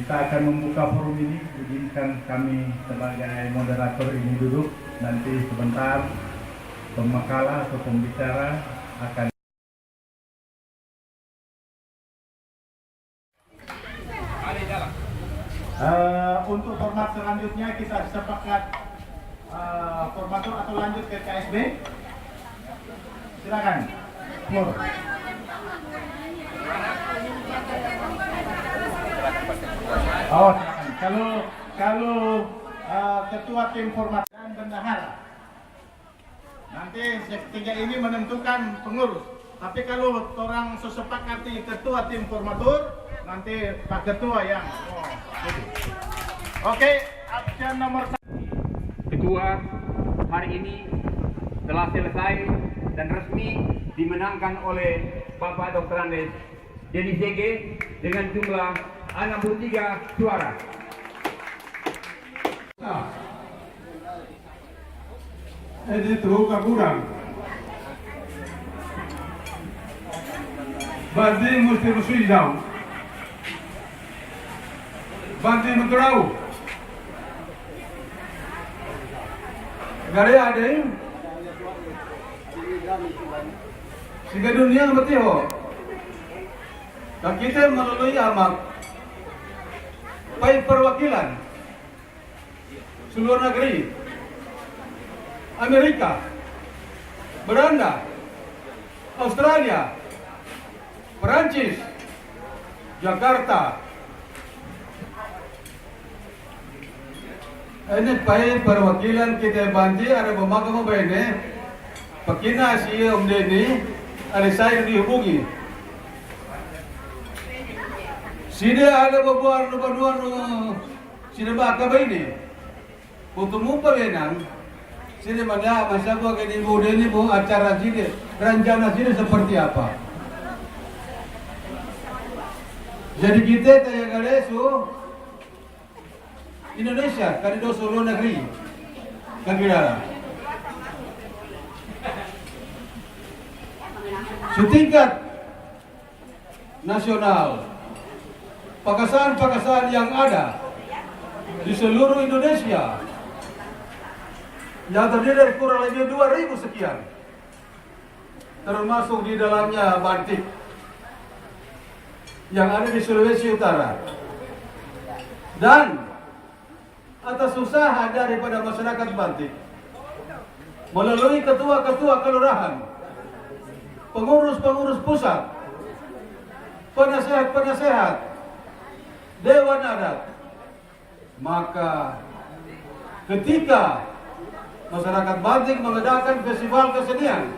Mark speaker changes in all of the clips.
Speaker 1: Kita akan membuka forum ini. Izinkan kami sebagai moderator ini duduk. Nanti sebentar pemakalah atau pembicara akan untuk format selanjutnya kita sepakat formatur atau lanjut ke KSB. Silakan. Mur. Oh, silakan. Kalau ketua tim format dan bendahara, nanti ketiga ini menentukan pengurus. Tapi kalau orang sesepakati ketua tim formatur, nanti Pak Ketua yang. Oke, absen nomor 1.
Speaker 2: Ketua hari ini telah selesai dan resmi dimenangkan oleh Bapak Dr. Andes Denny Zege dengan jumlah 63 suara.
Speaker 3: Nah, itu kurang. Berarti mesti bersih jauh. Berarti menterau. Gak ada yang sehingga dunia berarti ho. Dan kita melalui amat baik perwakilan seluruh negeri, Amerika, Belanda, Australia, Perancis, Jakarta. Ini baik perwakilan kita banti ada pemakai mobil ini. Pakina si Om Denny, ada saya dihubungi. Sini ada beberapa sini bakal ini. Untuk mumpalenang, sini mana masa gua ke Ibu Denny bu acara sini, rencana sini seperti apa? Jadi kita tanya kalesu Indonesia, kan itu seluruh negeri, kagidara. Setingkat nasional, pakaian-pakaian yang ada di seluruh Indonesia yang terdiri dari kurang lebih 2.000 sekian, termasuk di dalamnya batik yang ada di Sulawesi Utara. Dan atas usaha daripada masyarakat batik melalui ketua-ketua kelurahan, pengurus-pengurus pusat, penasehat-penasehat, dewan adat, maka ketika masyarakat batik mengadakan festival kesenian,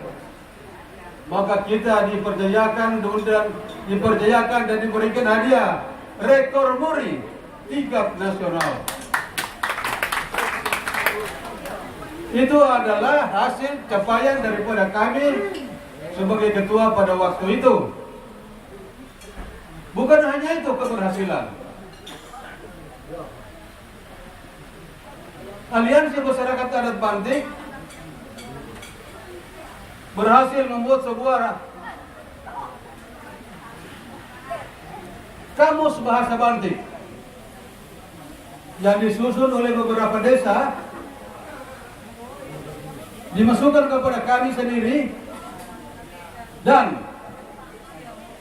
Speaker 3: maka kita dipercayakan dan diberikan hadiah rekor muri tingkat nasional. Itu adalah hasil capaian daripada kami sebagai ketua pada waktu itu. Bukan hanya itu keberhasilan. Aliansi Masyarakat Adat Bantik berhasil membuat sebuah kamus bahasa Bantik yang disusun oleh beberapa desa, dimasukkan kepada kami sendiri, dan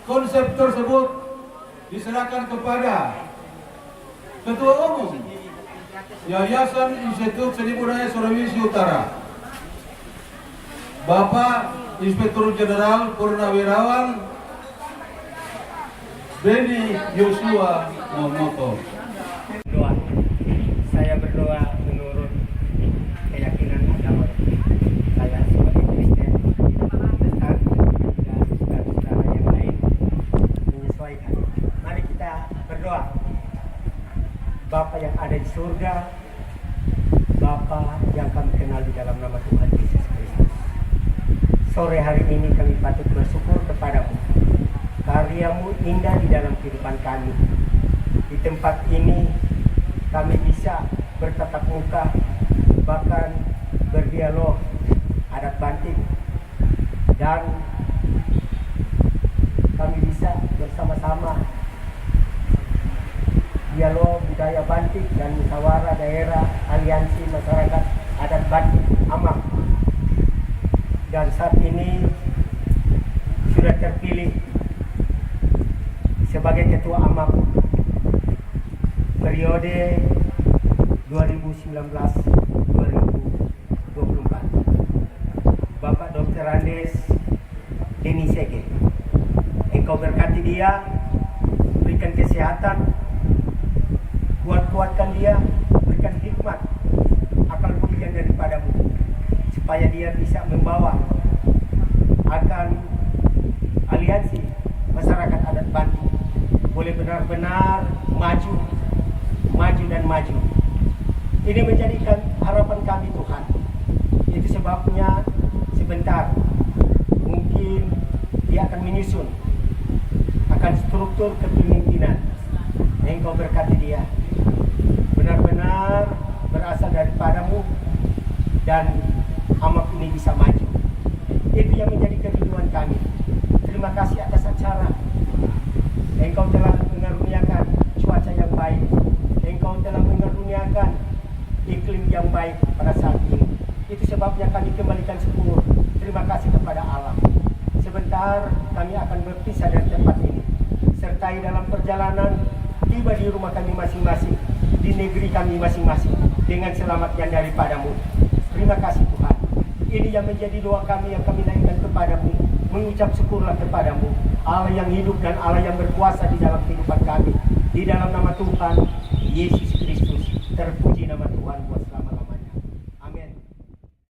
Speaker 3: konsep tersebut diserahkan kepada Ketua Umum Yayasan Institut Seni Budaya Sulawesi Utara, Bapak Inspektur Jenderal Purnawirawan Benny Joshua Momoto.
Speaker 4: Saya berdoa menurut keyakinan agama saya sebagai Kristen, Protestan, dan saudara-saudara yang lain menyesuaikan. Mari kita berdoa. Bapa yang ada di surga, Bapa yang kami kenal di dalam nama Tuhan Yesus Kristus. Sore hari ini kami patut bersyukur kepadamu. Karyamu indah di dalam kehidupan kami. Di tempat ini kami bisa bertatap muka, bahkan berdialog adat Bantik, dan kami bisa bersama-sama dialog budaya Bantik dan musyawarah daerah aliansi masyarakat adat Bantik AMAP. Dan saat ini sudah terpilih sebagai ketua AMAP periode 2019-2024. Bapak Dr. Andes Deni Sege, Engkau berkati dia, berikan kesehatan, kuatkan dia, berikan hikmat, akal budi yang daripadamu, supaya dia bisa membawa akan aliansi masyarakat adat Bantik boleh benar-benar maju dan maju. Ini menjadikan harapan kami Tuhan. Itu sebabnya sebentar mungkin dia akan menyusun akan struktur kepemimpinan. Engkau berkati dia benar-benar berasal daripadamu dan AMAP ini bisa maju. Itu yang menjadi kerinduan kami. Terima kasih atas acara. Engkau telah mengaruniakan cuaca yang baik. Engkau telah mengaruniakan iklim yang baik pada saat ini. Itu sebabnya kami kembalikan syukur. Terima kasih kepada Allah. Sebentar kami akan berpisah dari tempat ini. Sertai dalam perjalanan tiba di rumah kami masing-masing, di negeri kami masing-masing, dengan selamat yang daripadamu. Terima kasih Tuhan. Ini yang menjadi doa kami yang kami naikkan kepadamu. Mengucap syukurlah kepadamu, Allah yang hidup dan Allah yang berkuasa di dalam kehidupan kami. Di dalam nama Tuhan Yesus Kristus, terpuji nama Tuhan buat